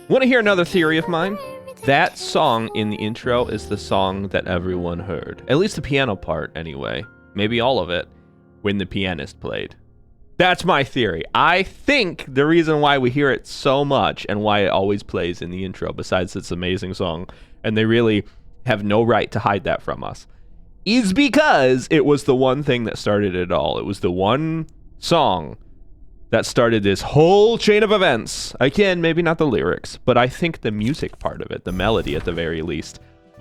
Want to hear another theory of mine? That song in the intro is the song that everyone heard. At least the piano part, anyway. Maybe all of it, when the pianist played. That's my theory. I think the reason why we hear it so much and why it always plays in the intro, besides its amazing song, and they really have no right to hide that from us, is because it was the one thing that started it all. It was the one song that started this whole chain of events. Again, maybe not the lyrics, but I think the music part of it, the melody at the very least,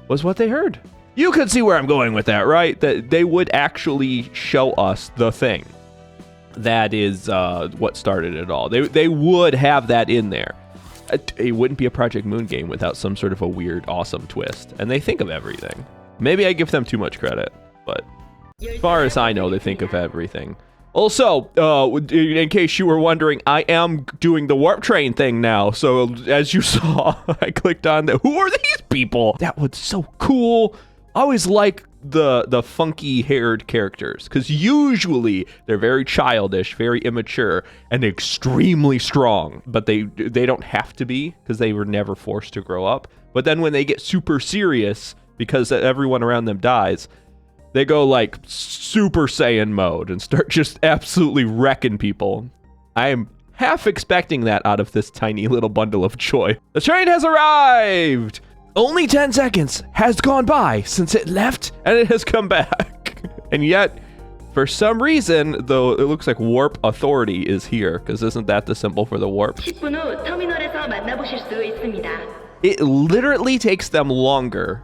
was what they heard. You could see where I'm going with that, right? That they would actually show us the thing. That is what started it all. They would have that in there. It wouldn't be a Project Moon game without some sort of a weird, awesome twist. And they think of everything. Maybe I give them too much credit, but as far as I know, they think of everything. Also, in case you were wondering, I am doing the warp train thing now. So as you saw, I clicked on that. Who are these people? That was so cool. I always like the funky haired characters because usually they're very childish, very immature, and extremely strong. But they don't have to be because they were never forced to grow up. But then when they get super serious because everyone around them dies, they go like Super Saiyan mode and start just absolutely wrecking people. I am half expecting that out of this tiny little bundle of joy. The train has arrived! Only 10 seconds has gone by since it left and it has come back. And yet, for some reason, though, it looks like Warp Authority is here, because isn't that the symbol for the warp? It literally takes them longer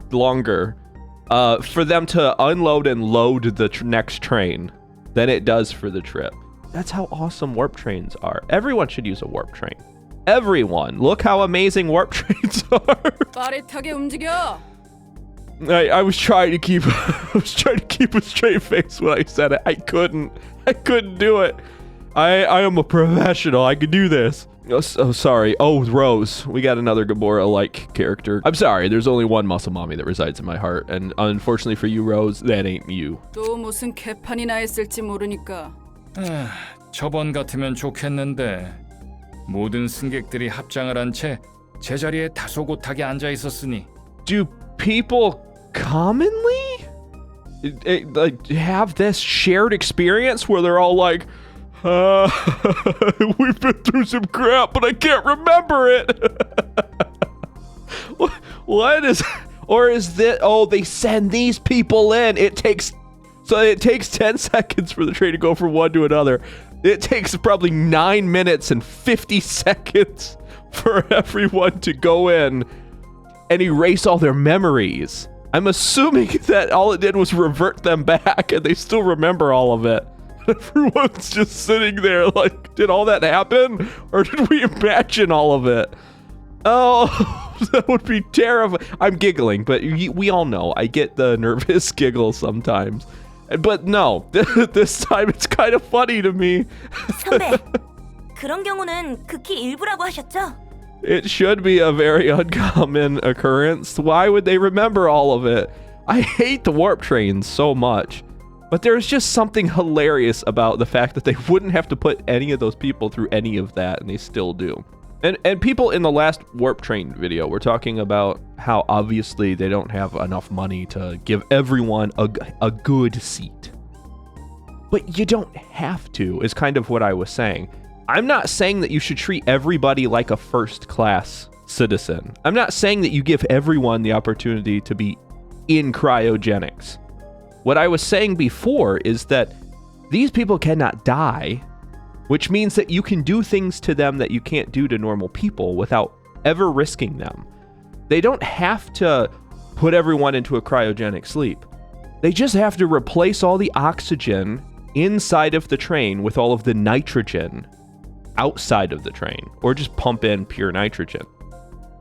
for them to unload and load the next train than it does for the trip. That's how awesome warp trains are. Everyone should use a warp train. Everyone. Look how amazing warp trains are. I was trying to keep a straight face when I said it. I couldn't do it. I am a professional. I could do this. Oh, sorry. Oh, Rose. We got another Gamora-like character. I'm sorry. There's only one muscle mommy that resides in my heart. And unfortunately for you, Rose, that ain't you. 또 무슨 개판이나 했을지 모르니까. 저번 같으면 좋겠는데 모든 승객들이 합장을 한 채 제자리에 다소곳하게 앉아 있었으니. Do people commonly like have this shared experience where they're all like, we've been through some crap, but I can't remember it. What is, or is that, oh, they send these people in. It takes 10 seconds for the train to go from one to another. It takes probably 9 minutes and 50 seconds for everyone to go in and erase all their memories. I'm assuming that all it did was revert them back and they still remember all of it. Everyone's just sitting there like, did all that happen? Or did we imagine all of it? Oh, that would be terrifying. I'm giggling, but we all know I get the nervous giggle sometimes. But no, this time it's kind of funny to me. 선배, 그런 경우는 극히 일부라고 하셨죠? It should be a very uncommon occurrence. Why would they remember all of it? I hate the warp trains so much. But there's just something hilarious about the fact that they wouldn't have to put any of those people through any of that, and they still do. And people in the last warp train video were talking about how obviously they don't have enough money to give everyone a good seat. But you don't have to, is kind of what I was saying. I'm not saying that you should treat everybody like a first-class citizen. I'm not saying that you give everyone the opportunity to be in cryogenics. What I was saying before is that these people cannot die, which means that you can do things to them that you can't do to normal people without ever risking them. They don't have to put everyone into a cryogenic sleep. They just have to replace all the oxygen inside of the train with all of the nitrogen outside of the train, or just pump in pure nitrogen.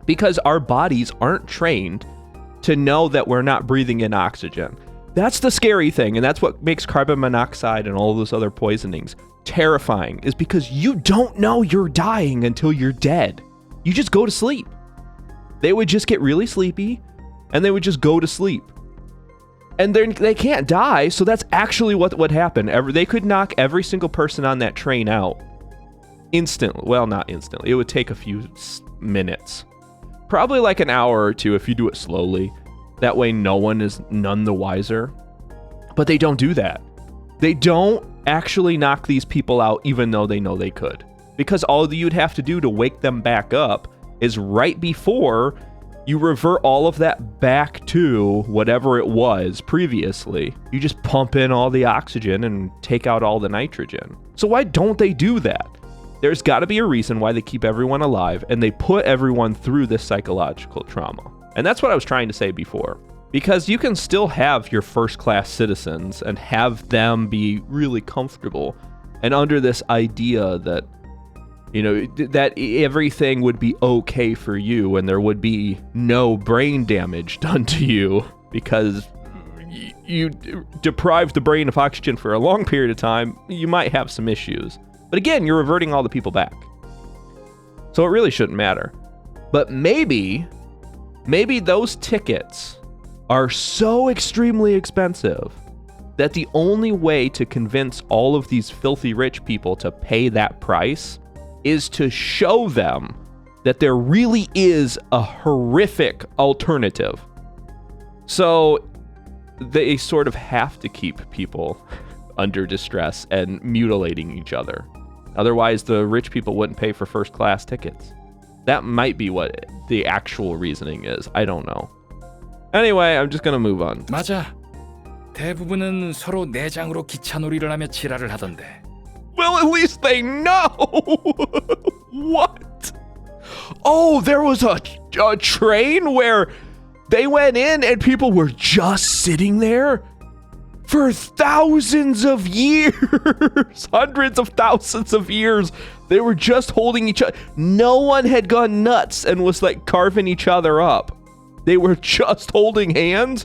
Because our bodies aren't trained to know that we're not breathing in oxygen. That's the scary thing, and that's what makes carbon monoxide and all those other poisonings terrifying, is because you don't know you're dying until you're dead. You just go to sleep. They would just get really sleepy, and they would just go to sleep. And they can't die, so that's actually what would happen. They could knock every single person on that train out, instantly. Well, not instantly. It would take a few minutes. Probably like an hour or two if you do it slowly. That way no one is none the wiser. But they don't do that. They don't actually knock these people out even though they know they could. Because all you'd have to do to wake them back up is right before you revert all of that back to whatever it was previously. You just pump in all the oxygen and take out all the nitrogen. So why don't they do that? There's got to be a reason why they keep everyone alive and they put everyone through this psychological trauma. And that's what I was trying to say before. Because you can still have your first-class citizens and have them be really comfortable and under this idea that, you know, that everything would be okay for you and there would be no brain damage done to you because you deprive the brain of oxygen for a long period of time. You might have some issues. But again, you're reverting all the people back. So it really shouldn't matter. But maybe those tickets are so extremely expensive that the only way to convince all of these filthy rich people to pay that price is to show them that there really is a horrific alternative. So they sort of have to keep people under distress and mutilating each other. Otherwise, the rich people wouldn't pay for first-class tickets. That might be what the actual reasoning is. I don't know. Anyway, I'm just gonna move on. 맞아. 대부분은 서로 내장으로 기차놀이를 하며 지랄을 하던데. Well, at least they know! What? Oh, there was a train where they went in and people were just sitting there for thousands of years, hundreds of thousands of years. They were just holding each other. No one had gone nuts and was like carving each other up. They were just holding hands.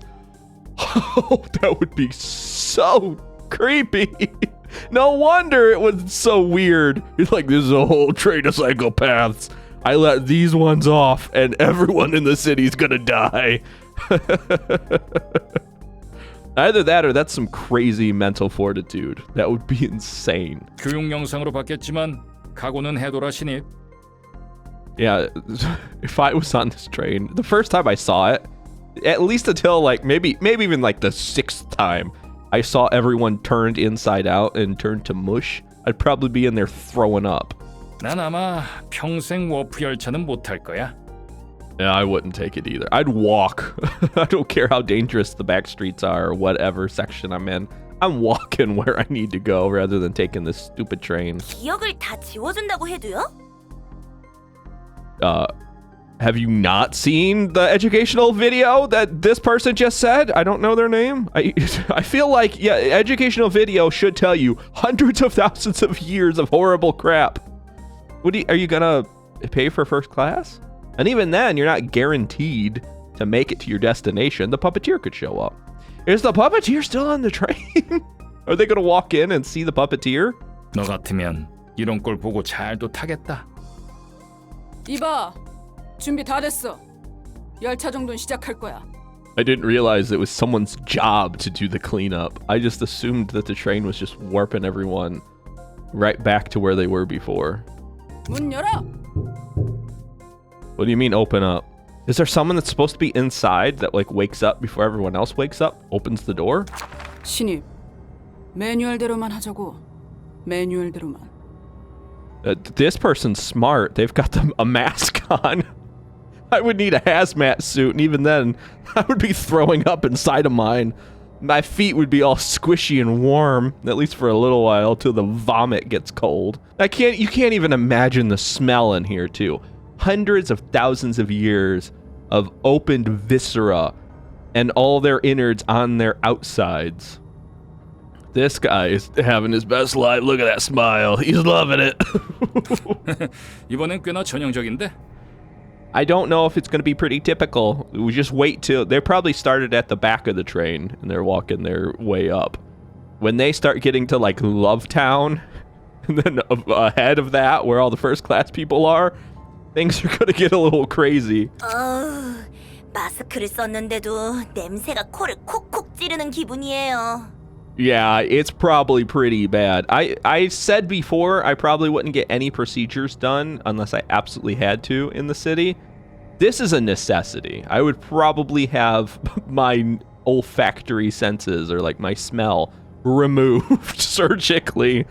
Oh, that would be so creepy. No wonder it was so weird. It's like, this is a whole train of psychopaths. I let these ones off and everyone in the city's gonna die. Either that or that's some crazy mental fortitude. That would be insane. 교육 영상으로 봤겠지만 각오는 해둬라 신입. Yeah, if I was on this train, the first time I saw it, at least until like maybe even like the 6th time I saw everyone turned inside out and turned to mush, I'd probably be in there throwing up. 난 아마 평생 워프 열차는 못 탈 거야. Yeah, I wouldn't take it either. I'd walk. I don't care how dangerous the back streets are or whatever section I'm in. I'm walking where I need to go rather than taking this stupid train. 기억을 다 지워준다고 해도요? Have you not seen the educational video that this person just said? I don't know their name. I feel like, yeah, educational video should tell you hundreds of thousands of years of horrible crap. Are you gonna pay for first class? And even then, you're not guaranteed to make it to your destination. The puppeteer could show up. Is the puppeteer still on the train? Are they gonna walk in and see the puppeteer? 너 같으면 이런 걸 보고 잘도 타겠다. 이봐, 준비 다 됐어. 열차 정도는 시작할 거야. I didn't realize it was someone's job to do the cleanup. I just assumed that the train was just warping everyone right back to where they were before. 문 열어. What do you mean open up? Is there someone that's supposed to be inside that like wakes up before everyone else wakes up? Opens the door? 신입, 매뉴얼대로만 하자고. 매뉴얼대로만. This person's smart. They've got a mask on. I would need a hazmat suit, and even then, I would be throwing up inside of mine. My feet would be all squishy and warm, at least for a little while, till the vomit gets cold. You can't even imagine the smell in here, too. Hundreds of thousands of years of opened viscera and all their innards on their outsides. This guy is having his best life. Look at that smile. He's loving it. 이번엔 꽤나 전형적인데? I don't know if it's going to be pretty typical. We just wait till... They probably started at the back of the train and they're walking their way up. When they start getting to like Love Town and then ahead of that where all the first class people are, things are going to get a little crazy. 마스크를 썼는데도 냄새가 코를 콕콕 찌르는 기분이에요. Yeah, it's probably pretty bad. I said before I probably wouldn't get any procedures done unless I absolutely had to in the city. This is a necessity. I would probably have my olfactory senses or like my smell removed surgically,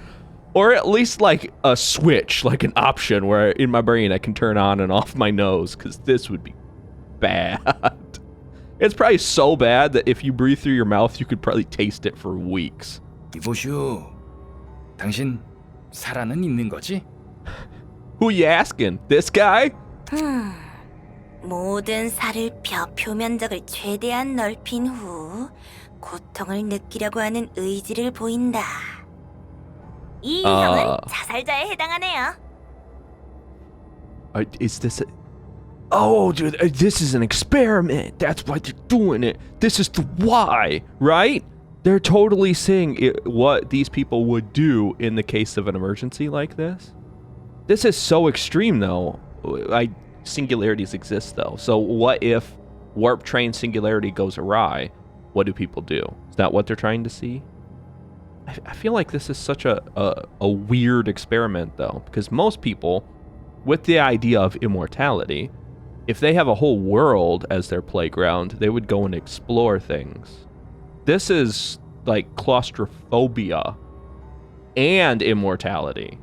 or at least like a switch, like an option where in my brain I can turn on and off my nose, because this would be bad. It's probably so bad that if you breathe through your mouth, you could probably taste it for weeks. 이보슈, 당신 살아는 있는 거지? Who you asking? This guy? 모든 살을 뼈 표면적을 최대한 넓힌 후 고통을 느끼려고 하는 의지를 보인다. 이 형은 자살자에 해당하네요. Is this a... Oh, dude, this is an experiment. That's why they're doing it. This is the why, right? They're totally saying what these people would do in the case of an emergency like this. This is so extreme, though. Singularities exist, though. So what if warp train singularity goes awry? What do people do? Is that what they're trying to see? I feel like this is such a weird experiment, though, because most people, with the idea of immortality, if they have a whole world as their playground, they would go and explore things. This is like claustrophobia and immortality.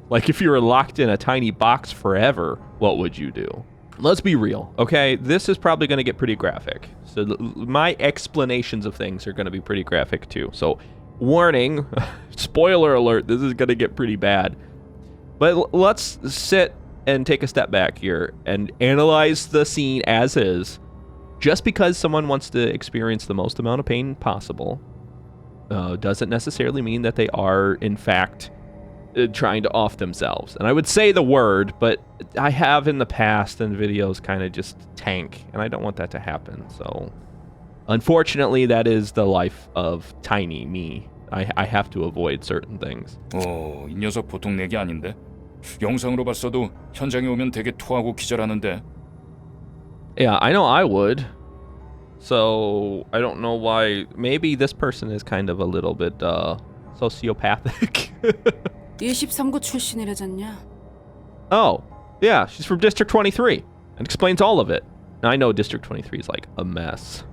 Like if you were locked in a tiny box forever, what would you do? Let's be real, okay? This is probably going to get pretty graphic. So my explanations of things are going to be pretty graphic too. So warning, spoiler alert, this is going to get pretty bad. But let's sit and take a step back here and analyze the scene as is. Just because someone wants to experience the most amount of pain possible doesn't necessarily mean that they are, in fact, trying to off themselves. And I would say the word, but I have in the past in videos kind of just tank, and I don't want that to happen. So unfortunately, that is the life of tiny me. I have to avoid certain things. 이 녀석 보통 내기 아닌데. 영상으로 봤어도 현장에 오면 되게 토하고 기절하는데. Yeah, I know I would. So I don't know why. Maybe this person is kind of a little bit sociopathic. 23구 출신이라잖냐? Oh, yeah, she's from District 23 and explains all of it. Now, I know District 23 is like a mess.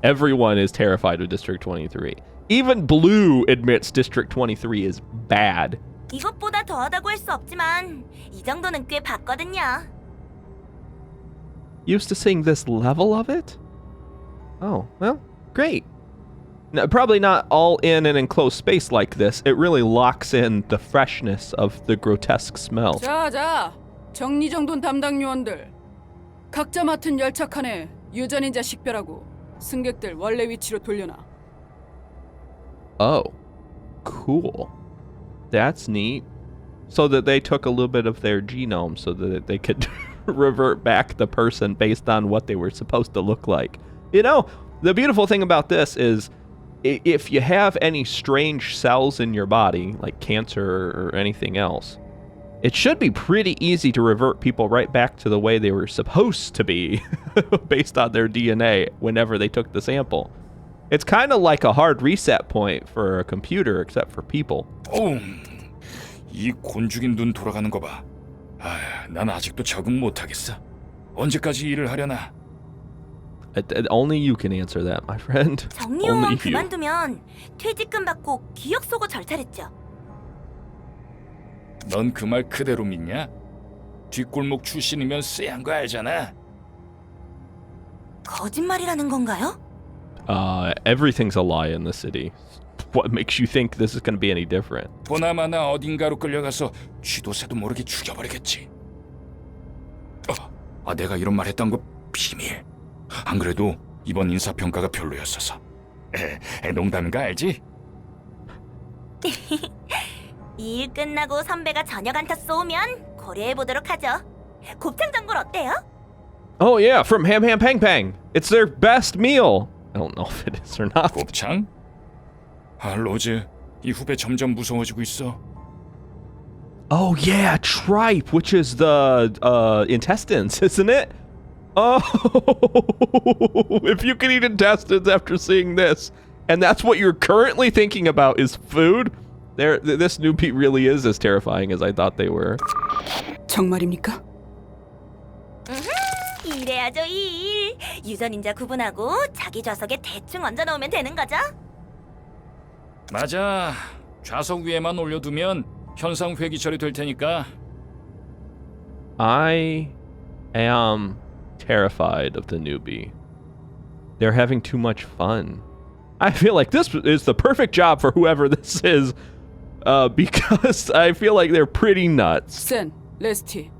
Everyone is terrified of District 23. Even Blue admits District 23 is bad. 이것보다 더하다고 할 수 없지만 이 정도는 꽤 봤거든요. Used to seeing this level of it? Oh, well, great. Now, probably not all in an enclosed space like this. It really locks in the freshness of the grotesque smell. 자, 정리정돈 담당 요원들. 각자 맡은 열차 칸에 유전인자 식별하고 승객들 원래 위치로 돌려놔. Oh, cool. That's neat. So that they took a little bit of their genome so that they could revert back the person based on what they were supposed to look like. You know, the beautiful thing about this is if you have any strange cells in your body, like cancer or anything else, it should be pretty easy to revert people right back to the way they were supposed to be based on their DNA whenever they took the sample. It's kind of like a hard reset point for a computer, except for people. 이 곤죽인 눈 돌아가는 거 봐. 난 아직도 적응 못 하겠어. 언제까지 일을 하려나? Only you can answer that, my friend. 정리요원 그만두면 퇴직금 받고 기억 속어 절차랬죠. 넌 그 말 그대로 믿냐? 뒷골목 출신이면 쎄한 거 알잖아. 거짓말이라는 건가요? Everything's a lie in the city. What makes you think this is going to be any different? 보나마나 어딘가로 끌려가서 쥐도 새도 모르게 죽여버리겠지. 내가 이런 말 했던 거 비밀. 안 그래도 이번 인사평가가 별로였어서. 농담인 거 알지? 이 일 끝나고 선배가 저녁 안타 쏘면 고려해보도록 하죠. 곱창 전골 어때요? Oh yeah, from Ham Ham Pang Pang. It's their best meal. I don't know if it is or not. 곱창? 로즈, 이 후배 점점 무서워지고 있어. Oh yeah, tripe, which is the intestines, isn't it? Oh, if you can eat intestines after seeing this, And that's what you're currently thinking about is food? This newbie really is as terrifying as I thought they were. 정말입니까? 이래야죠 일. 유전인자 구분하고 자기 좌석에 대충 얹어놓으면 되는 거죠? 맞아. 좌석 위에만 올려두면 현상 회귀 처리될 테니까. I am terrified of the newbie. They're having too much fun. I feel like this is the perfect job for whoever this is, because I feel like they're pretty nuts. 센, 레스티,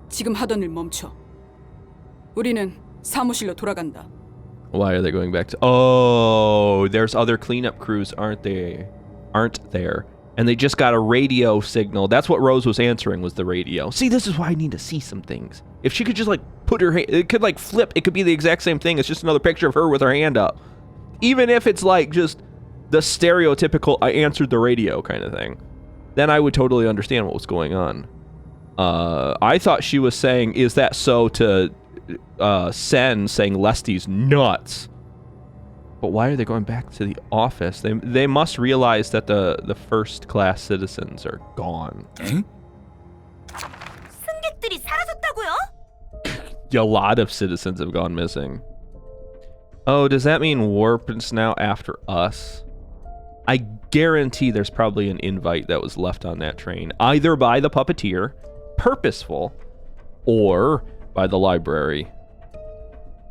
지금 하던 일 멈춰. 우리는 사무실로 돌아간다. Why are they going back to... Oh, there's other cleanup crews, aren't there? And they just got a radio signal. That's what Rose was answering, was the radio. See, this is why I need to see some things. If she could just, like, put her hand... It could, like, flip. It could be the exact same thing. It's just another picture of her with her hand up. Even if it's, like, just the stereotypical I answered the radio kind of thing. Then I would totally understand what was going on. I thought she was saying, is that so, to Sen saying Lesty's nuts. But why are they going back to the office? They must realize that the first class citizens are gone. 응? 승객들이 사라졌다고요? A lot of citizens have gone missing. Oh, does that mean Warp is now after us? I guarantee there's probably an invite that was left on that train, either by the puppeteer, purposeful, or by the library.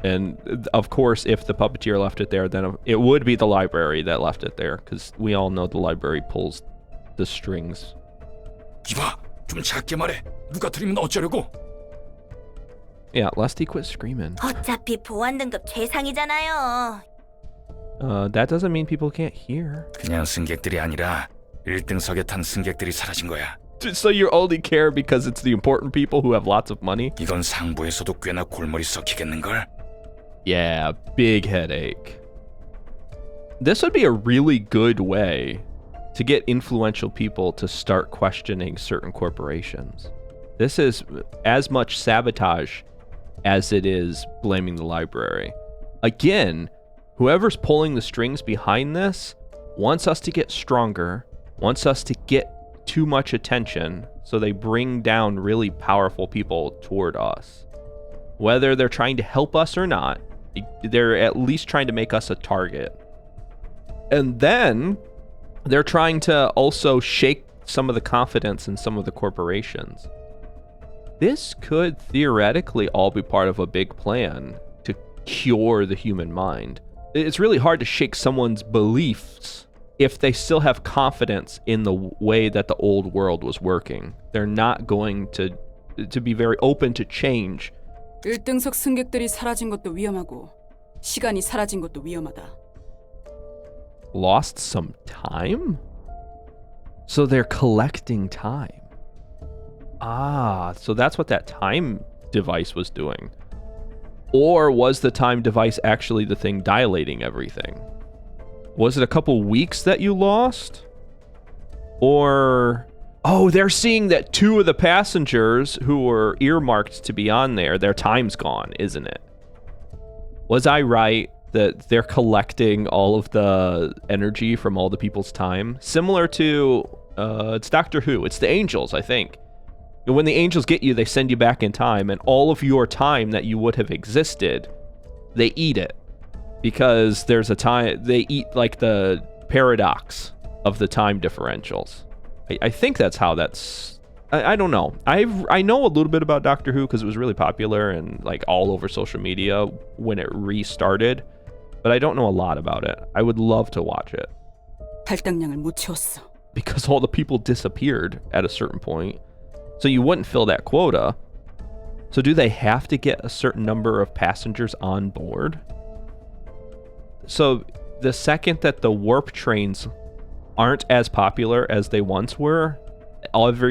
And of course, if the puppeteer left it there, then it would be the library that left it there, because we all know the library pulls the strings. 이봐, 좀 작게 말해. 누가 들으면 어쩌려고? Yeah, Lesty quit screaming. 어차피 보안 등급 최상이잖아요. That doesn't mean people can't hear. 그냥 승객들이 아니라 1등석에 탄 승객들이 사라진 거야. So you only care because it's the important people who have lots of money? 이건 상부에서도 꽤나 골머리 썩히겠는걸? Yeah, big headache. This would be a really good way to get influential people to start questioning certain corporations. This is as much sabotage as it is blaming the library. Again, whoever's pulling the strings behind this wants us to get stronger, wants us to get too much attention, so they bring down really powerful people toward us. Whether they're trying to help us or not, they're at least trying to make us a target. And then they're trying to also shake some of the confidence in some of the corporations. This could theoretically all be part of a big plan to cure the human mind. It's really hard to shake someone's beliefs if they still have confidence in the way that the old world was working. They're not going to be very open to change. 1등석 승객들이 사라진 것도 위험하고 시간이 사라진 것도 위험하다. Lost some time? So they're collecting time. Ah, so that's what that time device was doing. Or was the time device actually the thing dilating everything? Was it a couple weeks that you lost? Or... Oh, they're seeing that 2 of the passengers who were earmarked to be on there, their time's gone, isn't it? Was I right that they're collecting all of the energy from all the people's time? Similar to, it's Doctor Who, it's the angels, I think. And when the angels get you, they send you back in time, and all of your time that you would have existed, they eat it. Because there's a time, they eat like the paradox of the time differentials. I think that's how that's... I don't know. I know a little bit about Doctor Who because it was really popular and like all over social media when it restarted, but I don't know a lot about it. I would love to watch it. 할당량을 못 채웠어. Because all the people disappeared at a certain point. So you wouldn't fill that quota. So do they have to get a certain number of passengers on board? So the second that the warp trains aren't as popular as they once were,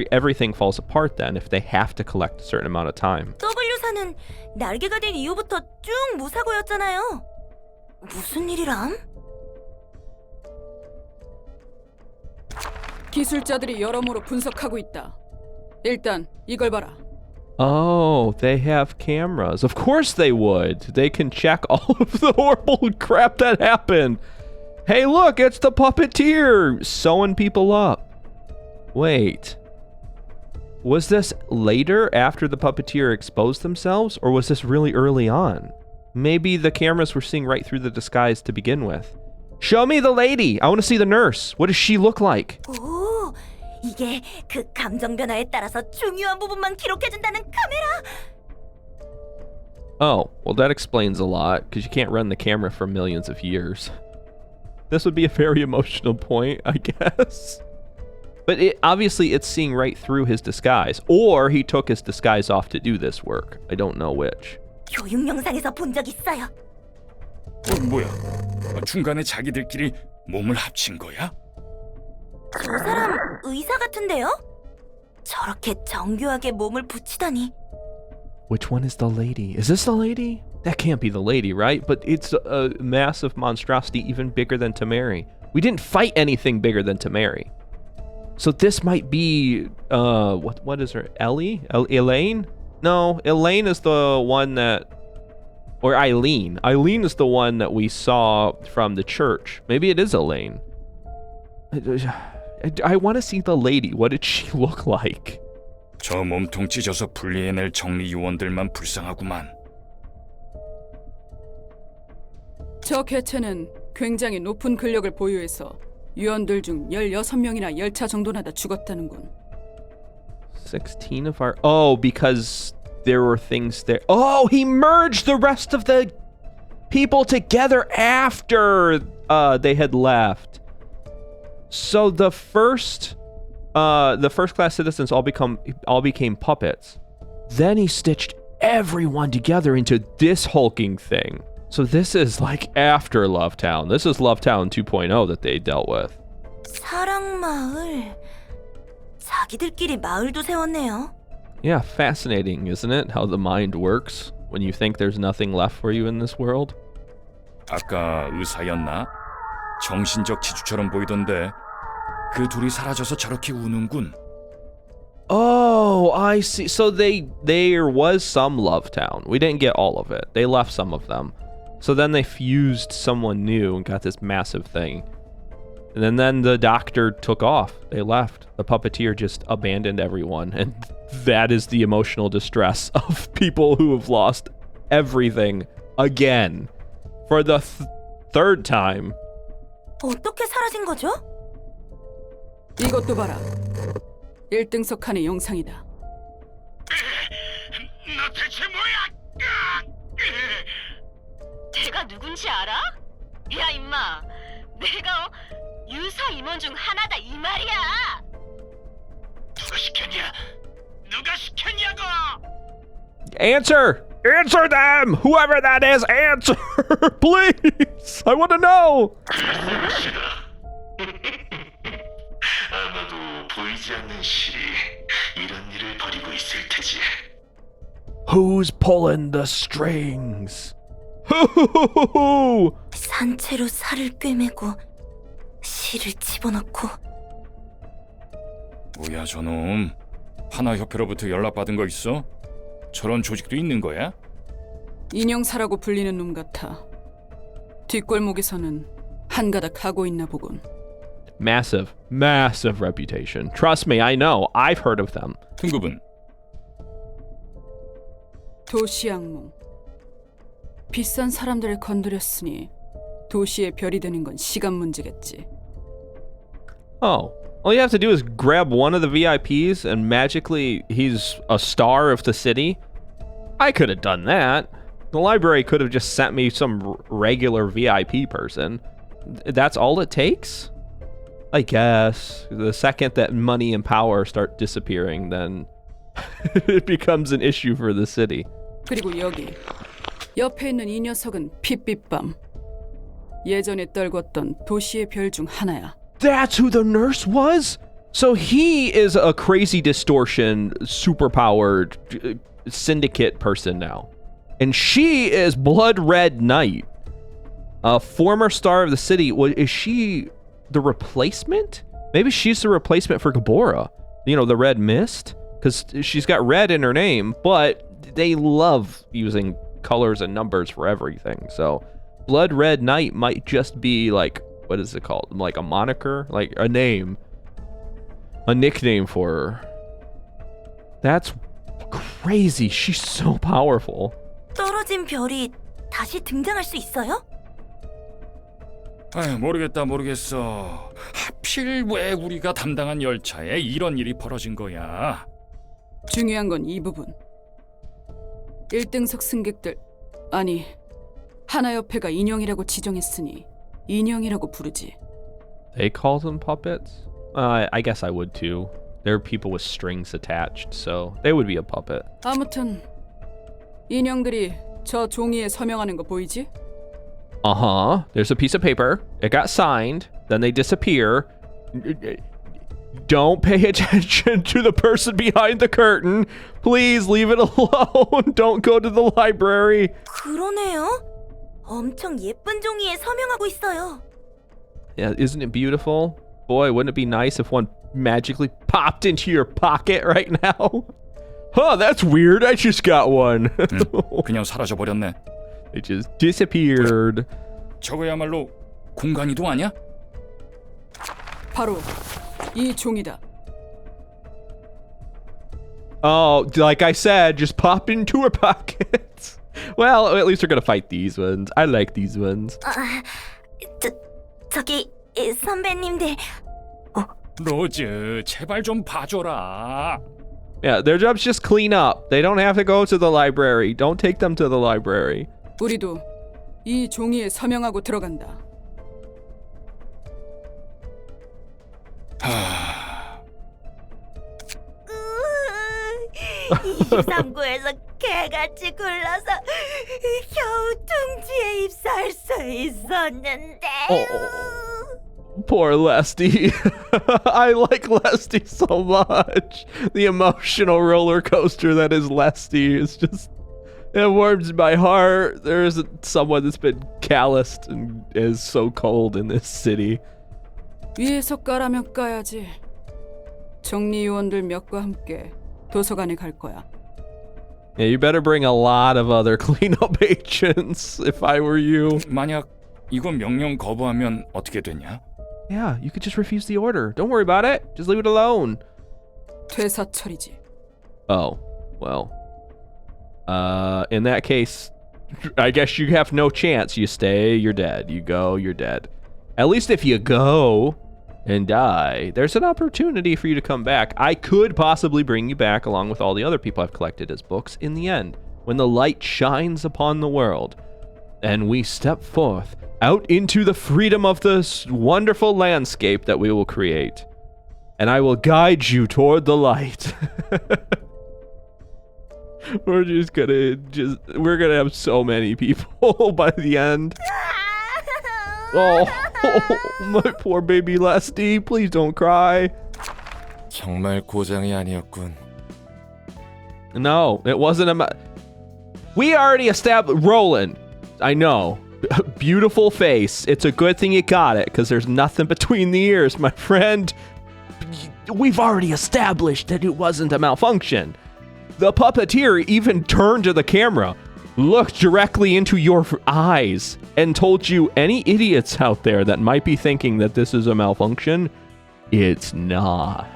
everything falls apart then if they have to collect a certain amount of time. W사는 날개가 된 이후부터 쭉 무사고였잖아요. 무슨 일이람? 기술자들이 여러모로 분석하고 있다. 일단 이걸 봐라. Oh, they have cameras. Of course they would. They can check all of the horrible crap that happened. Hey, look, it's the puppeteer sewing people up. Wait. Was this later after the puppeteer exposed themselves, or was this really early on? Maybe the cameras were seeing right through the disguise to begin with. Show me the lady. I want to see the nurse. What does she look like? 오, 이게 그 감정 변화에 따라서 중요한 부분만 기록해준다는 카메라. Oh, well, that explains a lot, because you can't run the camera for millions of years. This would be a very emotional point, I guess. But obviously, it's seeing right through his disguise. Or he took his disguise off to do this work. I don't know which. 교육 영상에서 본 적 있어요. 뭐야? 중간에 자기들끼리 몸을 합친 거야? 저 사람 의사 같은데요? 저렇게 정교하게 몸을 붙이다니. Which one is the lady? Is this the lady? That can't be the lady, right? But it's a massive monstrosity even bigger than Tamari. We didn't fight anything bigger than Tamari. So this might be, what is her? Ellie? Elaine? No, Elaine is the one that, or Eileen. Eileen is the one that we saw from the church. Maybe it is Elaine. I want to see the lady. What did she look like? 저 몸통 찢어서 분리해낼 정리 요원들만 불쌍하구만. 저 개체는 굉장히 높은 근력을 보유해서 유언들 중 16명이나 열차 정돈하다 죽었다는군. 16 of our... Oh, because there were things there. Oh, he merged the rest of the people together after they had left. So the first class citizens all became puppets. Then he stitched everyone together into this hulking thing. So this is like after Lovetown. This is Lovetown 2.0 that they dealt with. 사랑 마을. 자기들끼리 마을도 세웠네요. Yeah, fascinating, isn't it? How the mind works when you think there's nothing left for you in this world. 아까 의사였나? 정신적 지주처럼 보이던데 그 둘이 사라져서 저렇게 우는군. Oh, I see. So there was some Lovetown. We didn't get all of it. They left some of them. So then they fused someone new and got this massive thing. And then the doctor took off. They left. The puppeteer just abandoned everyone. And that is the emotional distress of people who have lost everything again for the third time. 어떻게 사라진 거죠? 이것도 봐라. 1등석 칸의 영상이다. 너 대체 뭐야? 제가 누군지 알아? 야 임마, 내가 유사 임원 중 하나다 이 말이야. 누가 시켰냐? 누가 시켰냐고? Answer! Answer them! Whoever that is, answer! Please! I want to know! 아마도 보이지 않는 실이 이런 일을 벌이고 있을 테지. Who's pulling the strings? Who? 산채로 살을 꿰매고 실을 집어넣고. 뭐야 저놈? 하나협회로부터 연락받은 거 있어? 저런 조직도 있는 거야? 인형사라고 불리는 놈 같아. 뒷골목에서는 한가닥 하고 있나 보군. Massive, massive reputation. Trust me, I know. I've heard of them. 등급은? 도시 악몽. 비싼 사람들을 건드렸으니 도시의 별이 되는 건 시간 문제겠지. Oh. All you have to do is grab one of the VIPs and magically he's a star of the city? I could have done that. The library could have just sent me some regular VIP person. That's all it takes? I guess. The second that money and power start disappearing, then it becomes an issue for the city. 그리고 여기 옆에 있는 이 녀석은 핏빛밤. 예전에 떨궜던 도시의 별 중 하나야. That's who the nurse was? So he is a crazy distortion, superpowered syndicate person now. And she is Blood Red Knight, a former star of the city. Is she the replacement? Maybe she's the replacement for Gabora. You know, the Red Mist? Because she's got red in her name, but they love using colors and numbers for everything. So Blood Red Knight might just be like what is it called? Like a moniker, like a name, a nickname for her. That's crazy. She's so powerful. 떨어진 별이 다시 등장할 수 있어요? 아휴, 모르겠어. 하필 왜 우리가 담당한 열차에 이런 일이 벌어진 거야? 중요한 건 이 부분. 1등석 승객들, 아니 하나협회가 인형이라고 지정했으니 인형이라고 부르지. They call them puppets? I guess I would too. They're people with strings attached, so they would be a puppet. 아무튼 인형들이 저 종이에 서명하는 거 보이지? Uh-huh. There's a piece of paper. It got signed. Then they disappear. Don't pay attention to the person behind the curtain. Please leave it alone. Don't go to the library. 그러네요. 엄청 예쁜 종이에 서명하고 있어요. Yeah, isn't it beautiful? Boy, wouldn't it be nice if one magically popped into your pocket right now? Huh, that's weird. I just got one. 그냥 사라져버렸네. It just disappeared. 저거야말로 공간이동 아니야? 바로 이 종이다. Oh, like I said, just pop into her pockets. Well, at least we're gonna fight these ones. I like these ones. 저기 선배님들. 로즈, 제발 좀 봐줘라. Yeah, their job's just clean up. They don't have to go to the library. Don't take them to the library. 우리도 이 종이에 서명하고 들어간다. 23구에서 개같이 굴러서 겨우 둥지에 입사할 수 있었는데. Poor Lesty. I like Lesty so much. The emotional roller coaster that is Lesty is just, it warms my heart. There isn't someone that's been calloused and is so cold in this city. 위에서 까라면 까야지. 정리요원들 몇과 함께 도서관에 갈 거야. Yeah, you better bring a lot of other cleanup agents if I were you. 만약 이거 명령 거부하면 어떻게 되냐? Yeah, you could just refuse the order. Don't worry about it. Just leave it alone. 퇴사처리지. Oh, well. In that case, I guess you have no chance. You stay, you're dead. You go, you're dead. At least if you go and die, there's an opportunity for you to come back. I could possibly bring you back along with all the other people I've collected as books in the end, when the light shines upon the world, and we step forth out into the freedom of this wonderful landscape that we will create. And I will guide you toward the light. We're gonna have so many people by the end. Oh, my poor baby Lesty, please don't cry. 정말 고장이 아니었군. No, it wasn't we already established, Roland, I know, beautiful face. It's a good thing you got it, because there's nothing between the ears, my friend. We've already established that it wasn't a malfunction. The puppeteer even turned to the camera, looked directly into your eyes, and told you, any idiots out there that might be thinking that this is a malfunction, it's not.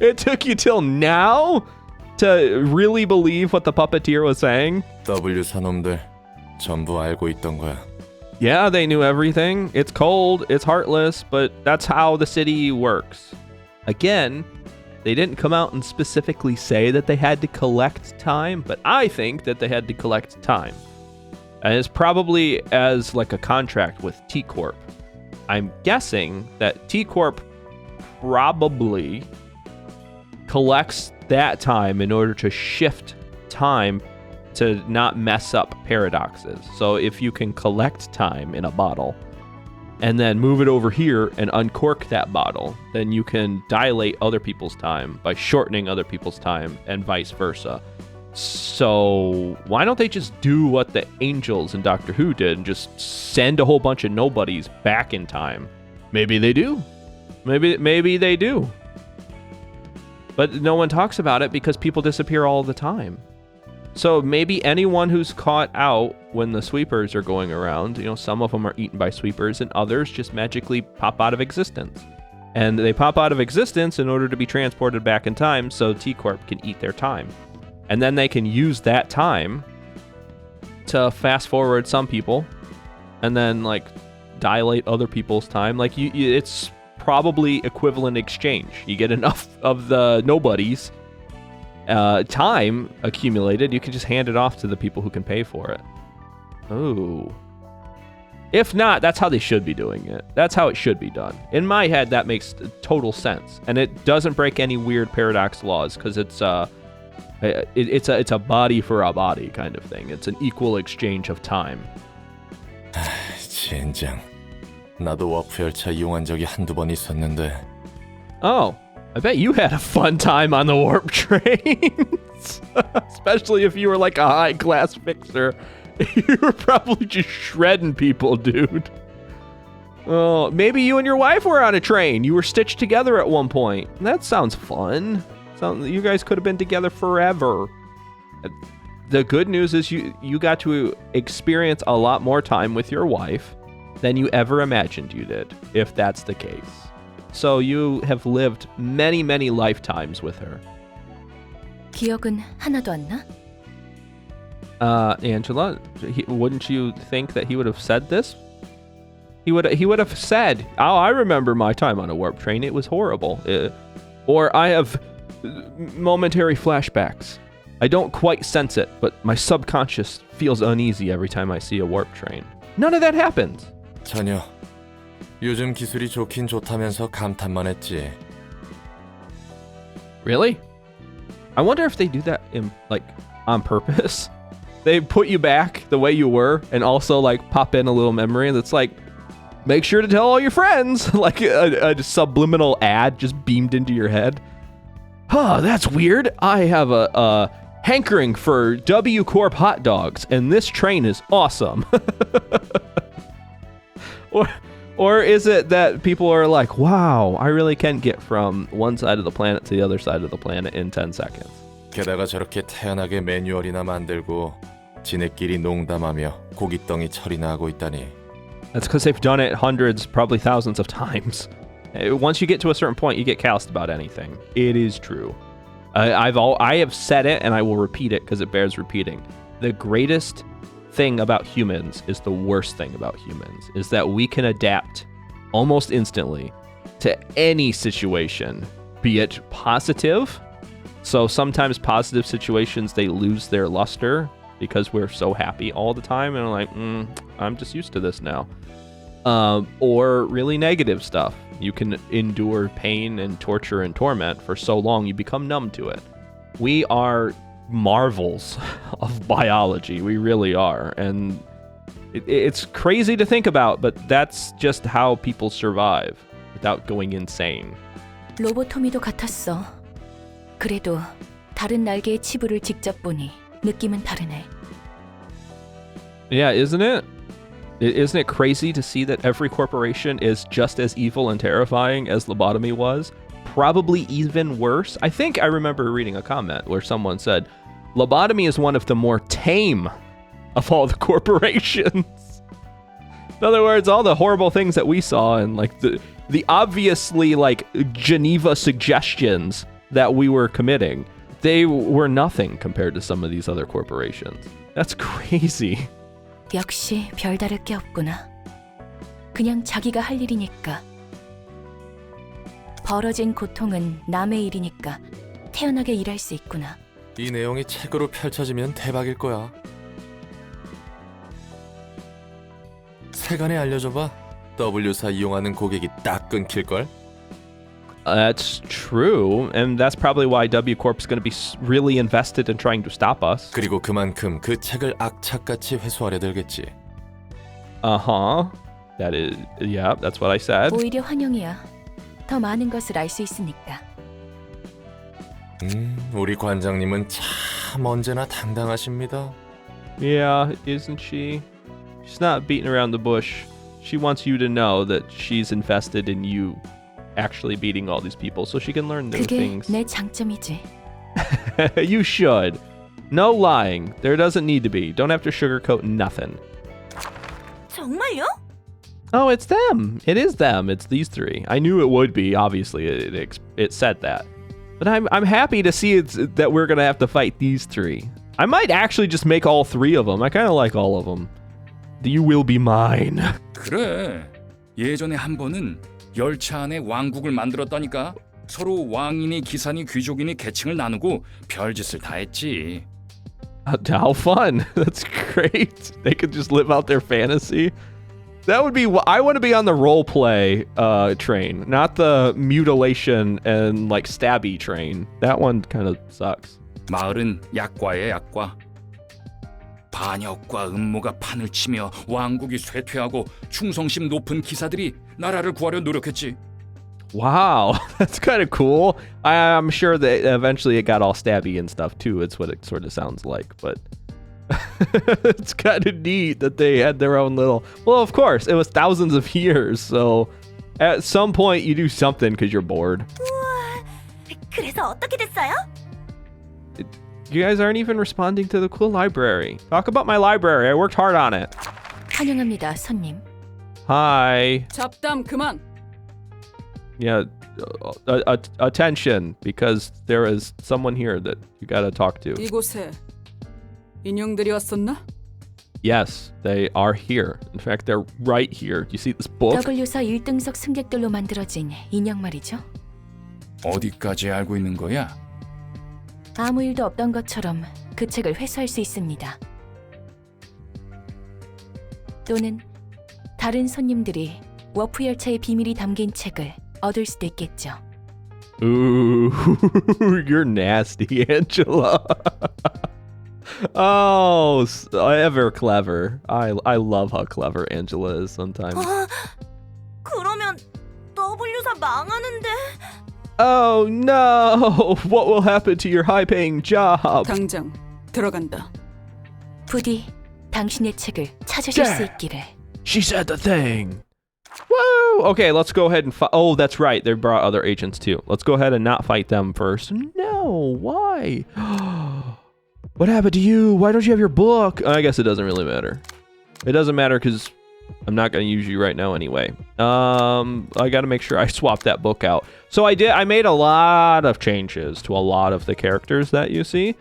It took you till now to really believe what the puppeteer was saying? W 사놈들 전부 알고 있던 거야. Yeah, they knew everything. It's cold, it's heartless, but that's how the city works. Again, they didn't come out and specifically say that they had to collect time, but I think that they had to collect time. And it's probably as like a contract with T-Corp. I'm guessing that T-Corp probably collects that time in order to shift time to not mess up paradoxes. So if you can collect time in a bottle and then move it over here and uncork that bottle, then you can dilate other people's time by shortening other people's time and vice versa. So why don't they just do what the Angels in Doctor Who did and just send a whole bunch of nobodies back in time? Maybe they do. Maybe they do. But no one talks about it because people disappear all the time. So maybe anyone who's caught out when the sweepers are going around, some of them are eaten by sweepers and others just magically pop out of existence. And they pop out of existence in order to be transported back in time so T-Corp can eat their time. And then they can use that time to fast forward some people and then like dilate other people's time. Like it's probably equivalent exchange. You get enough of the nobodies time accumulated, you can just hand it off to the people who can pay for it. Oh. If not, that's how they should be doing it. That's how it should be done. In my head, that makes total sense. And it doesn't break any weird paradox laws because it's a body for a body kind of thing. It's an equal exchange of time. 젠장. 나도 워프 열차 이용한 적이 한두 번 있었는데. Oh, I bet you had a fun time on the warp trains. Especially if you were like a high-class fixer. You were probably just shredding people, dude. Oh, maybe you and your wife were on a train. You were stitched together at one point. That sounds fun. You guys could have been together forever. The good news is you got to experience a lot more time with your wife than you ever imagined you did, if that's the case. So you have lived many, many lifetimes with her. 기억은 하나도 안 나? Angela, wouldn't you think that he would have said this? He would have said, "Oh, I remember my time on a warp train. It was horrible." Or I have momentary flashbacks. I don't quite sense it, but my subconscious feels uneasy every time I see a warp train. None of that happens. 전혀. 요즘 기술이 좋긴 좋다면서 감탄만 했지. Really? I wonder if they do that on purpose. They put you back the way you were and also like pop in a little memory that's like, make sure to tell all your friends. Like a subliminal ad just beamed into your head. Huh, that's weird. I have a hankering for W Corp hot dogs and this train is awesome. Or is it that people are like, wow, I really can get from one side of the planet to the other side of the planet in 10 seconds. 게다가 저렇게 태연하게 매뉴얼이나 만들고 지네끼리 농담하며 고깃덩이 처리나 하고 있다니. That's because they've done it hundreds, probably thousands of times. Once you get to a certain point, you get calloused about anything. It is true. I have said it, and I will repeat it because it bears repeating. The greatest thing about humans is the worst thing about humans, is that we can adapt almost instantly to any situation, be it positive. So sometimes positive situations, they lose their luster because we're so happy all the time and like, I'm just used to this now. Or really negative stuff. You can endure pain and torture and torment for so long you become numb to it. We are marvels of biology. We really are. And it's crazy to think about, but that's just how people survive without going insane. 로보토미도 같았어. 그래도 다른 날개의 치부를 직접 보니 느낌은 다르네. Yeah, isn't it? Isn't it crazy to see that every corporation is just as evil and terrifying as lobotomy was? Probably even worse. I think I remember reading a comment where someone said, lobotomy is one of the more tame of all the corporations. In other words, all the horrible things that we saw and like the obviously like Geneva suggestions that we were committing, they were nothing compared to some of these other corporations. That's crazy. 역시 별다를 게 없구나. 그냥 자기가 할 일이니까. 벌어진 고통은 남의 일이니까 태연하게 일할 수 있구나. 이 내용이 책으로 펼쳐지면 대박일 거야. 세간에 알려줘봐. W사 이용하는 고객이 딱 끊길걸? That's true, and that's probably why W Corp's going to be really invested in trying to stop us. 그리고 그만큼 그 책을 악착같이 회수하려 들겠지. Uh-huh. That is, yeah, that's what I said. 오히려 환영이야. 더 많은 것을 알 수 있으니까. 우리 관장님은 참 언제나 당당하십니다. Yeah, isn't she? She's not beating around the bush. She wants you to know that she's invested in you actually beating all these people so she can learn new 그게 things. 내 장점이지. You should. No lying. There doesn't need to be. Don't have to sugarcoat nothing. 정말요? Oh, it's them. It is them. It's these three. I knew it would be. Obviously, it said that. But I'm happy to see that we're gonna have to fight these three. I might actually just make all three of them. I kind of like all of them. You will be mine. 그래. 예전에 한 번은 열차 안에 왕국을 만들었다니까. 서로 왕이니 기사니 귀족이니 계층을 나누고 별짓을 다 했지. How fun. That's great. They could just live out their fantasy. That would be. I want to be on the role play train, not the mutilation and like stabby train. That one kind of sucks. 마을은 약과에 약과. 반역과 음모가 판을 치며 왕국이 쇠퇴하고 충성심 높은 기사들이 나라를 구하려 노력했지. Wow, that's kind of cool. I'm sure that eventually it got all stabby and stuff too. It's what it sort of sounds like, but it's kind of neat that they had their own little. Well, of course, it was thousands of years, so at some point you do something because you're bored. 우와, 그래서 어떻게 됐어요? You guys aren't even responding to the cool library. Talk about my library. I worked hard on it. 환영합니다, 손님. Hi. 잡담 그만. Yeah, attention, because there is someone here that you gotta talk to. 이곳에 인형들이 왔었나? Yes, they are here. In fact, they're right here. You see this book? W사 1등석 승객들로 만들어진 인형 말이죠. 어디까지 알고 있는 거야? 아무 일도 없던 것처럼 그 책을 회수할 수 있습니다. 또는 다른 손님들이 워프 열차의 비밀이 담긴 책을 얻을 수도 있겠죠. Ooh, you're nasty, Angela. Oh, ever clever. I love how clever Angela is sometimes. 그러면 W사 망하는데. Oh no! What will happen to your high-paying job? 당장 들어간다. 부디 당신의 책을 찾으실 수 있기를. She said the thing. Woo! Okay, let's go ahead and fight. Oh, that's right. They brought other agents too. Let's go ahead and not fight them first. No, why? What happened to you? Why don't you have your book? I guess it doesn't really matter. It doesn't matter because I'm not going to use you right now anyway. I got to make sure I swap that book out. So I made a lot of changes to a lot of the characters that you see.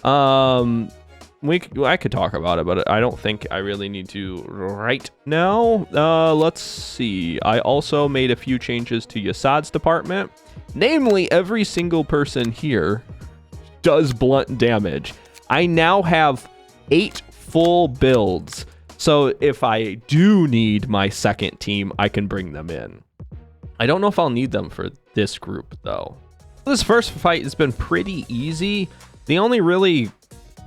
I could talk about it, but I don't think I really need to right now. Let's see. I also made a few changes to Yasad's department. Namely, every single person here does blunt damage. I now have 8 full builds. So if I do need my second team, I can bring them in. I don't know if I'll need them for this group, though. This first fight has been pretty easy. The only really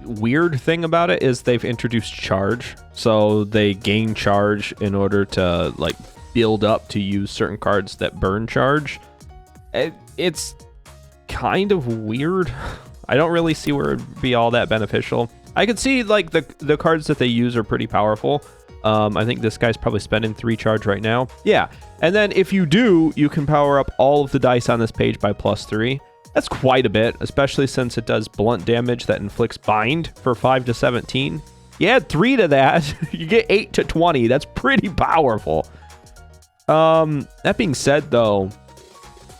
weird thing about it is they've introduced charge. So they gain charge in order to like build up to use certain cards that burn charge. It's kind of weird. I don't really see where it'd be all that beneficial. I could see like the cards that they use are pretty powerful. I think this guy's probably spending 3 charge right now. Yeah, and then if you do, you can power up all of the dice on this page by +3. That's quite a bit, especially since it does blunt damage that inflicts bind for 5 to 17. You add 3 to that, you get 8 to 20. That's pretty powerful. That being said, though,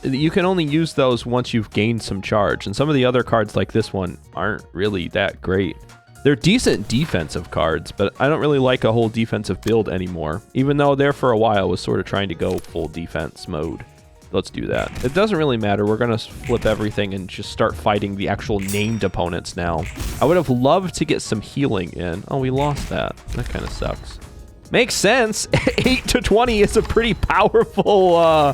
you can only use those once you've gained some charge, and some of the other cards like this one aren't really that great. They're decent defensive cards, but I don't really like a whole defensive build anymore, even though there for a while was sort of trying to go full defense mode. Let's do that. It doesn't really matter. We're going to flip everything and just start fighting the actual named opponents now. I would have loved to get some healing in. Oh, we lost that. That kind of sucks. Makes sense. 8 to 20 is a pretty powerful...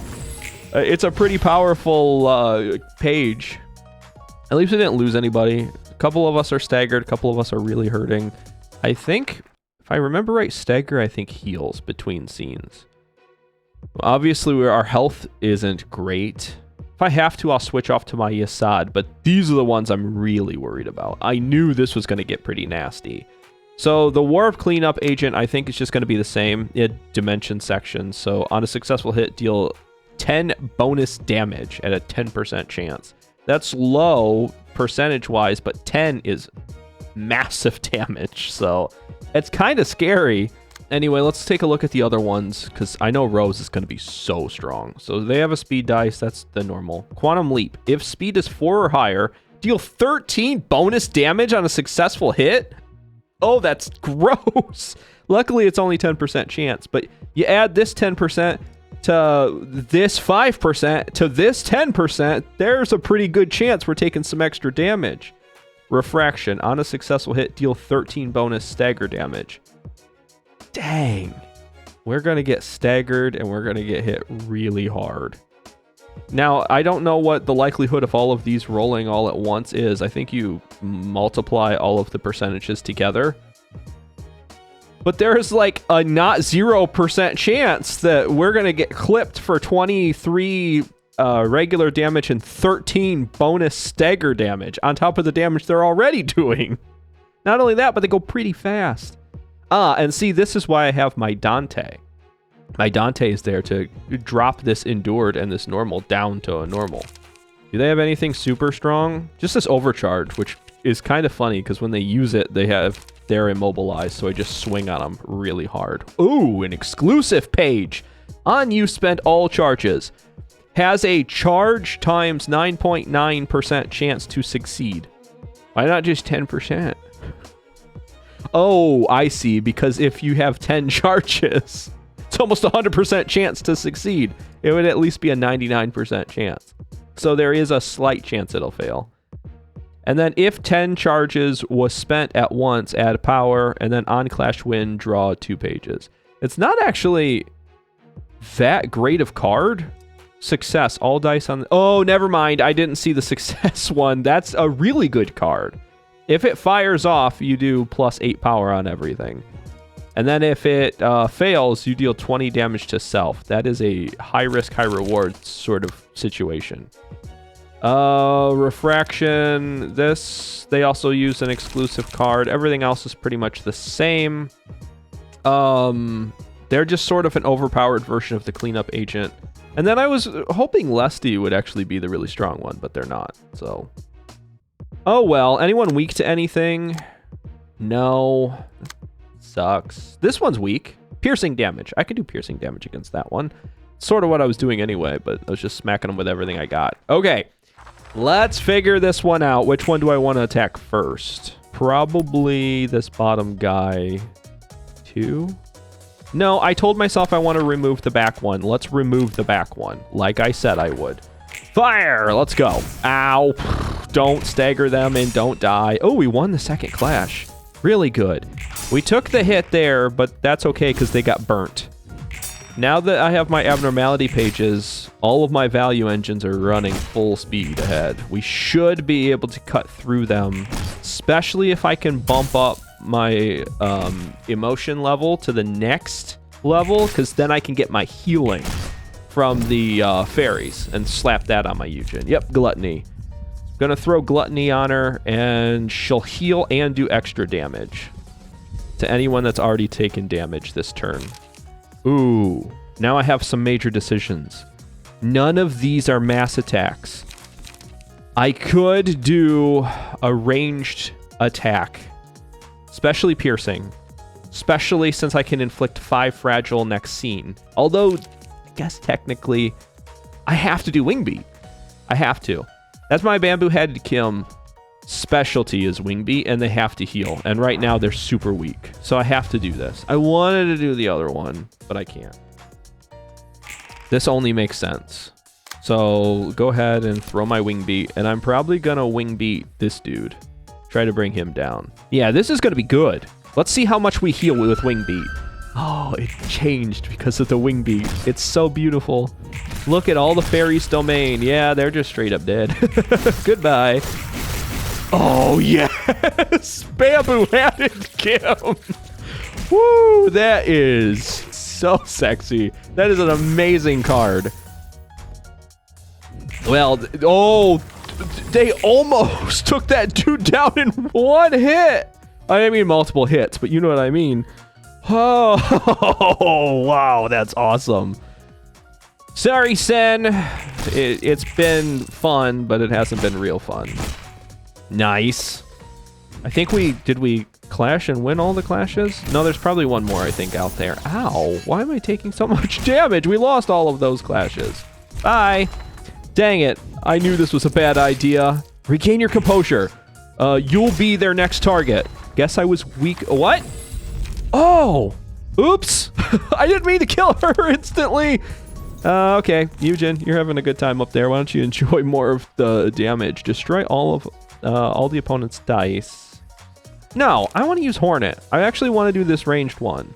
it's a pretty powerful page. At least we didn't lose anybody. A couple of us are staggered. A couple of us are really hurting. I think, if I remember right, stagger, I think, heals between scenes. Obviously, our health isn't great. If I have to, I'll switch off to my Yasad, but these are the ones I'm really worried about. I knew this was going to get pretty nasty. So the Warp Cleanup agent, I think, is just going to be the same. Dimension section. So on a successful hit, deal 10 bonus damage at a 10% chance. That's low percentage-wise, but 10 is massive damage. So it's kind of scary. Anyway, let's take a look at the other ones, because I know Rose is going to be so strong. So they have a speed dice. That's the normal. Quantum Leap. If speed is 4 or higher, deal 13 bonus damage on a successful hit. Oh, that's gross. Luckily, it's only 10% chance, but you add this 10% to this 5% to this 10%, there's a pretty good chance we're taking some extra damage. Refraction. On a successful hit, deal 13 bonus stagger damage. Dang. We're going to get staggered and we're going to get hit really hard. Now, I don't know what the likelihood of all of these rolling all at once is. I think you multiply all of the percentages together. But there's like a not 0% chance that we're going to get clipped for 23 regular damage and 13 bonus stagger damage on top of the damage they're already doing. Not only that, but they go pretty fast. And see, this is why I have my Dante. My Dante is there to drop this endured and this normal down to a normal. Do they have anything super strong? Just this overcharge, which is kind of funny because when they use it, they're immobilized, so I just swing on them really hard. Ooh, an exclusive page. On you spend all charges. Has a charge times 9.9% chance to succeed. Why not just 10%? Oh, I see, because if you have 10 charges, it's almost 100% chance to succeed. It would at least be a 99% chance. So there is a slight chance it'll fail. And then if 10 charges was spent at once, add power, and then on Clash Win, draw 2 pages. It's not actually that great of card. Success, all dice on... Oh, never mind. I didn't see the success one. That's a really good card. If it fires off, you do plus 8 power on everything. And then if it fails, you deal 20 damage to self. That is a high risk, high reward sort of situation. Refraction. This, they also use an exclusive card. Everything else is pretty much the same. They're just sort of an overpowered version of the cleanup agent. And then I was hoping Lesty would actually be the really strong one, but they're not. So, oh well. Anyone weak to anything? No. Sucks. This one's weak. Piercing damage. I could do piercing damage against that one. Sort of what I was doing anyway, but I was just smacking them with everything I got. Okay. Let's figure this one out. Which one do I want to attack first? Probably this bottom guy. 2? No, I told myself I want to remove the back one. Let's remove the back one, like I said I would. Fire! Let's go. Ow. Don't stagger them and don't die. Oh, we won the second clash. Really good. We took the hit there, but that's okay because they got burnt. Now that I have my abnormality pages, all of my value engines are running full speed ahead. We should be able to cut through them, especially if I can bump up my emotion level to the next level, because then I can get my healing from the fairies and slap that on my Eugen. Yep, Gluttony. Gonna throw Gluttony on her, and she'll heal and do extra damage to anyone that's already taken damage this turn. Ooh, now I have some major decisions. None of these are mass attacks. I could do a ranged attack, especially piercing, especially since I can inflict 5 fragile next scene. Although, I guess technically, I have to do Wing Beat. I have to. That's my Bamboo-Headed Kim specialty is Wing Beat, and they have to heal. And right now, they're super weak. So I have to do this. I wanted to do the other one, but I can't. This only makes sense. So go ahead and throw my Wing Beat, and I'm probably going to Wing Beat this dude. Try to bring him down. Yeah, this is going to be good. Let's see how much we heal with Wing Beat. Oh, it changed because of the Wing Beat. It's so beautiful. Look at all the fairies' domain. Yeah, they're just straight up dead. Goodbye. Oh, yes! Bamboo-Headed Kim! Woo! That is so sexy. That is an amazing card. Well, oh, they almost took that dude down in 1 hit. I mean multiple hits, but you know what I mean. Oh, wow, that's awesome. Sorry, Sen. It's been fun, but it hasn't been real fun. Nice. I think did we clash and win all the clashes? No, there's probably one more, I think, out there. Ow, why am I taking so much damage? We lost all of those clashes. Bye. Dang it, I knew this was a bad idea. Regain your composure. You'll be their next target. Guess I was weak. What? Oh, oops. I didn't mean to kill her instantly. Okay, Eugen, you're having a good time up there. Why don't you enjoy more of the damage? Destroy all the opponent's dice. No, I want to use Hornet. I actually want to do this ranged one.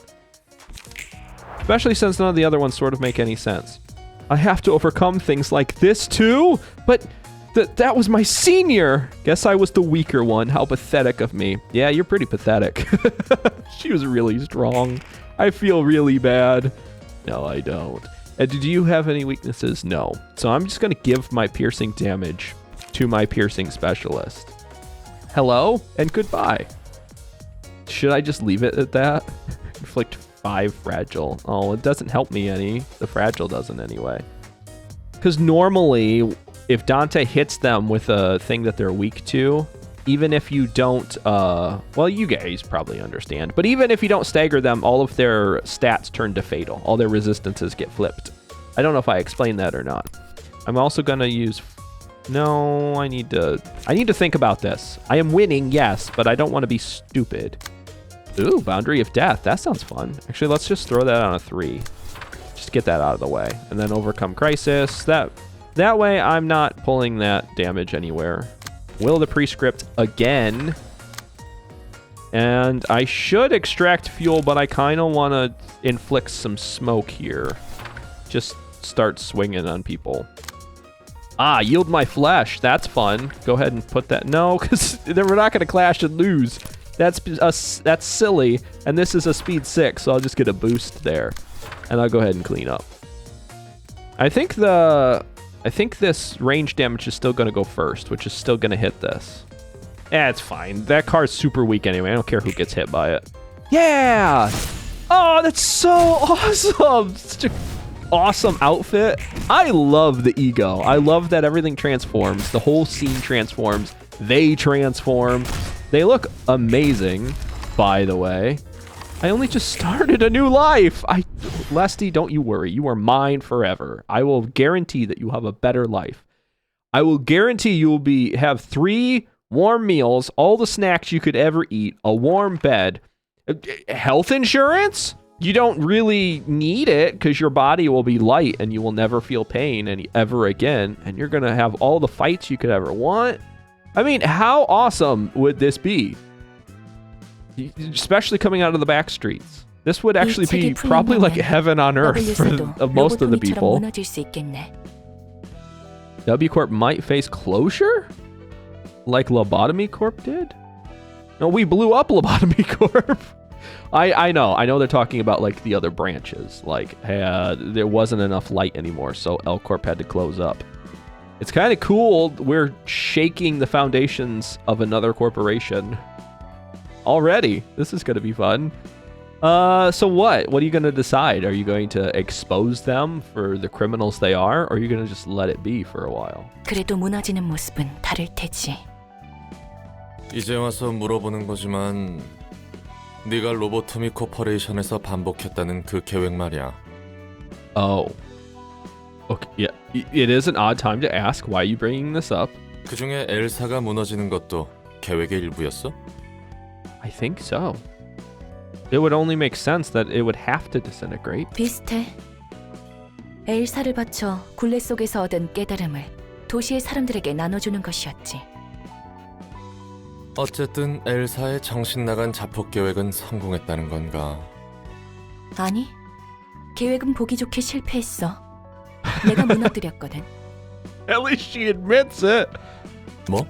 Especially since none of the other ones sort of make any sense. I have to overcome things like this too? But that was my senior. Guess I was the weaker one. How pathetic of me. Yeah, you're pretty pathetic. She was really strong. I feel really bad. No, I don't. Do you have any weaknesses? No. So I'm just going to give my piercing damage to my piercing specialist. Hello and goodbye. Should I just leave it at that? Inflict 5 fragile. Oh, it doesn't help me any. The fragile doesn't anyway. Because normally, if Dante hits them with a thing that they're weak to, even if you don't, well, you guys probably understand, but even if you don't stagger them, all of their stats turn to fatal. All their resistances get flipped. I don't know if I explained that or not. I'm also going to use... No, I need to think about this. I am winning, yes, but I don't want to be stupid. Ooh, Boundary of Death. That sounds fun. Actually, let's just throw that on a 3. Just get that out of the way. And then Overcome Crisis. That way, I'm not pulling that damage anywhere. Will of the Prescript again. And I should extract fuel, but I kind of want to inflict some smoke here. Just start swinging on people. Ah, yield my flesh. That's fun. Go ahead and put that. No, because then we're not going to clash and lose. That's silly. And this is a speed 6, so I'll just get a boost there. And I'll go ahead and clean up. I think this range damage is still going to go first, which is still going to hit this. It's fine. That card's super weak anyway. I don't care who gets hit by it. Yeah! Oh, that's so awesome! Such an awesome outfit. I love the ego. I love that everything transforms. The whole scene transforms. They transform. They look amazing, by the way. I only just started a new life. Lesty, don't you worry. You are mine forever. I will guarantee that you have a better life. I will guarantee you will have 3 warm meals, all the snacks you could ever eat, a warm bed, health insurance. You don't really need it because your body will be light and you will never feel pain ever again. And you're going to have all the fights you could ever want. I mean, how awesome would this be? Especially coming out of the back streets. This would actually be probably like heaven on earth for most of the people. W Corp might face closure? Like Lobotomy Corp did? No, we blew up Lobotomy Corp. I know they're talking about like the other branches. Like, there wasn't enough light anymore, so L Corp had to close up. It's kind of cool. We're shaking the foundations of another corporation. Already. This is going to be fun. So what? What are you going to decide? Are you going to expose them for the criminals they are? Or are you going to just let it be for a while? 그래도 무너지는 모습은 다를 테지. 이제 와서 물어보는 거지만 네가 로보토미 코퍼레이션에서 반복했다는 그 계획 말이야. Oh. Okay, yeah. It is an odd time to ask. Why are you bringing this up? 그중에 엘사가 무너지는 것도 계획의 일부였어? I think so. It would only make sense that it would have to disintegrate. 비슷해. 엘사를 바쳐 굴레 속에서 얻은 깨달음을 도시의 사람들에게 나눠주는 것이었지. 어쨌든 엘사의 정신 나간 자폭 계획은 성공했다는 건가? 아니, 계획은 보기 좋게 실패했어. 내가 무너뜨렸거든. At least she admits it. 뭐?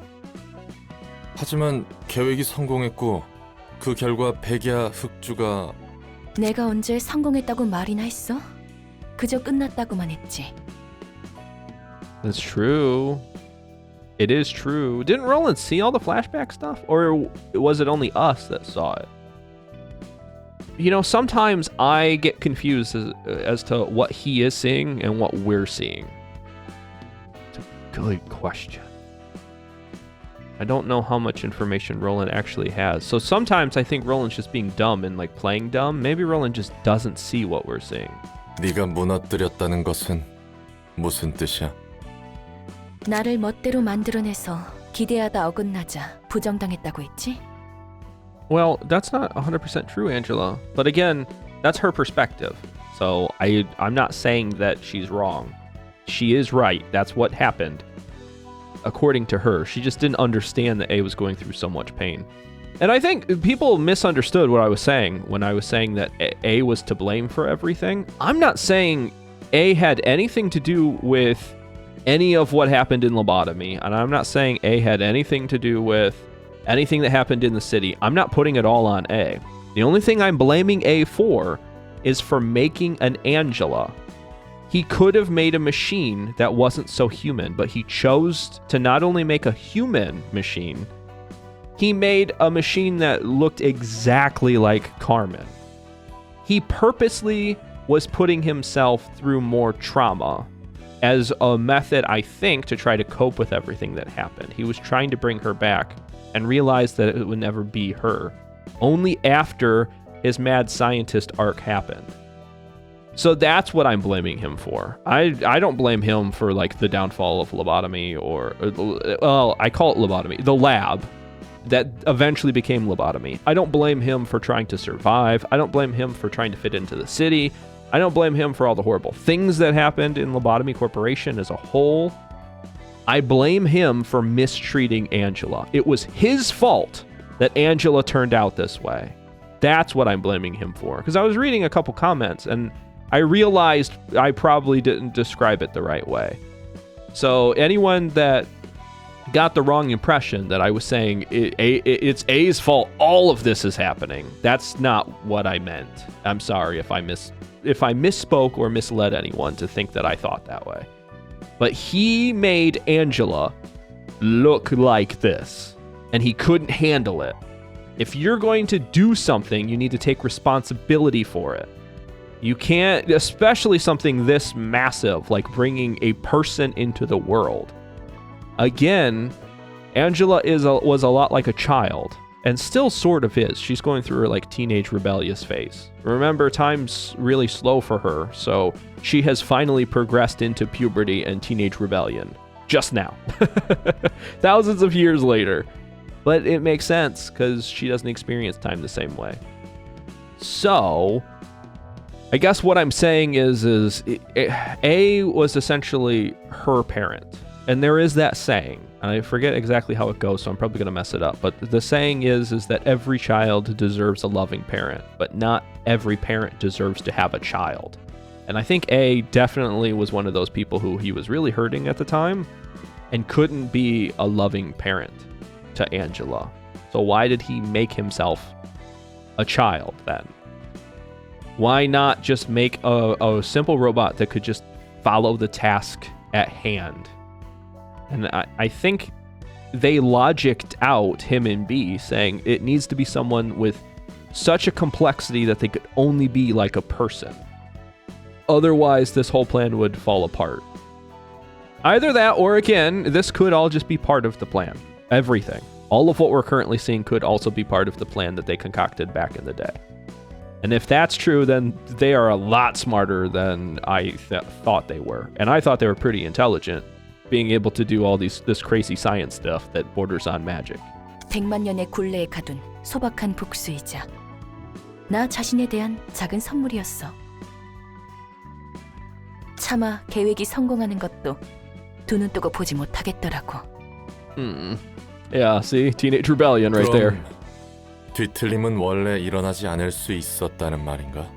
하지만 계획이 성공했고 그 결과 백야 흑주가 내가 언제 성공했다고 말이나 했어? 그저 끝났다고만 했지. That's true. It is true. Didn't Roland see all the flashback stuff? Or was it only us that saw it? You know, sometimes I get confused as to what he is seeing and what we're seeing. It's a good question. I don't know how much information Roland actually has. So sometimes I think Roland's just being dumb and like playing dumb. Maybe Roland just doesn't see what we're seeing. 네가 무너뜨렸다는 것은 무슨 뜻이야? 나를 멋대로 만들어내서 기대하다 어긋나자 부정당했다고 했지? Well, that's not 100% true, Angela. But again, that's her perspective. So I'm not saying that she's wrong. She is right. That's what happened. According to her, she just didn't understand that A was going through so much pain. And I think people misunderstood what I was saying when I was saying that A was to blame for everything. I'm not saying A had anything to do with any of what happened in Lobotomy, and I'm not saying A had anything to do with anything that happened in the city. I'm not putting it all on A. The only thing I'm blaming A for is for making an Angela. He could have made a machine that wasn't so human, but he chose to not only make a human machine, he made a machine that looked exactly like Carmen. He purposely was putting himself through more trauma as a method, I think, to try to cope with everything that happened. He was trying to bring her back and realized that it would never be her. Only after his mad scientist arc happened. So that's what I'm blaming him for. I don't blame him for like the downfall of Lobotomy or well, I call it Lobotomy, the lab that eventually became Lobotomy. I don't blame him for trying to survive. I don't blame him for trying to fit into the city. I don't blame him for all the horrible things that happened in Lobotomy Corporation as a whole. I blame him for mistreating Angela. It was his fault that Angela turned out this way. That's what I'm blaming him for. Because I was reading a couple comments and I realized I probably didn't describe it the right way. So anyone that got the wrong impression that I was saying it's A's fault, all of this is happening. That's not what I meant. I'm sorry if I misspoke or misled anyone to think that I thought that way. But he made Angela look like this, and he couldn't handle it. If you're going to do something, you need to take responsibility for it. You can't, especially something this massive, like bringing a person into the world. Again, Angela was a lot like a child, and still sort of is. She's going through her like teenage rebellious phase. Remember, time's really slow for her, so she has finally progressed into puberty and teenage rebellion. Just now. Thousands of years later. But it makes sense, because she doesn't experience time the same way. So, I guess what I'm saying is A was essentially her parent. And there is that saying, and I forget exactly how it goes, so I'm probably going to mess it up. But the saying is that every child deserves a loving parent, but not every parent deserves to have a child. And I think A definitely was one of those people who he was really hurting at the time and couldn't be a loving parent to Angela. So why did he make himself a child then? Why not just make a simple robot that could just follow the task at hand? And I think they logicked out him and B, saying it needs to be someone with such a complexity that they could only be like a person. Otherwise, this whole plan would fall apart. Either that, or again, this could all just be part of the plan. Everything. All of what we're currently seeing could also be part of the plan that they concocted back in the day. And if that's true, then they are a lot smarter than I thought they were. And I thought they were pretty intelligent, being able to do all this crazy science stuff that borders on magic. 100만 년의 굴레에 가둔 소박한 복수이자 나 자신에 대한 작은 선물이었어. 차마 계획이 성공하는 것도 두 눈 뜨고 보지 못하겠더라고. Yeah, see? Teenage rebellion right there. 뒤틀림은 원래 일어나지 않을 수 있었다는 말인가?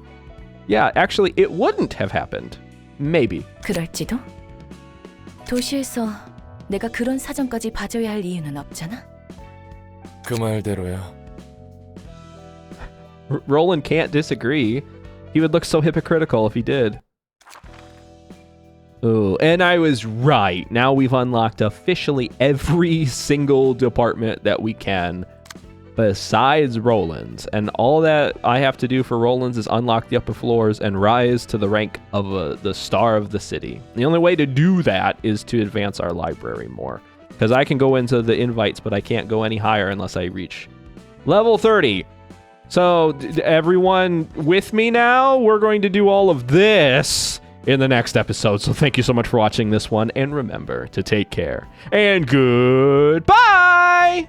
Yeah, actually, it wouldn't have happened. Maybe. 그럴지도? 도시에서 내가 그런 사정까지 봐줘야 할 이유는 없잖아. 그 말대로야. Roland can't disagree. He would look so hypocritical if he did. Oh, and I was right. Now we've unlocked officially every single department that we can besides Roland's. And all that I have to do for Roland's is unlock the upper floors and rise to the rank of the star of the city. The only way to do that is to advance our library more. Because I can go into the invites, but I can't go any higher unless I reach level 30. So everyone with me now? We're going to do all of this in the next episode. So thank you so much for watching this one. And remember to take care. And goodbye!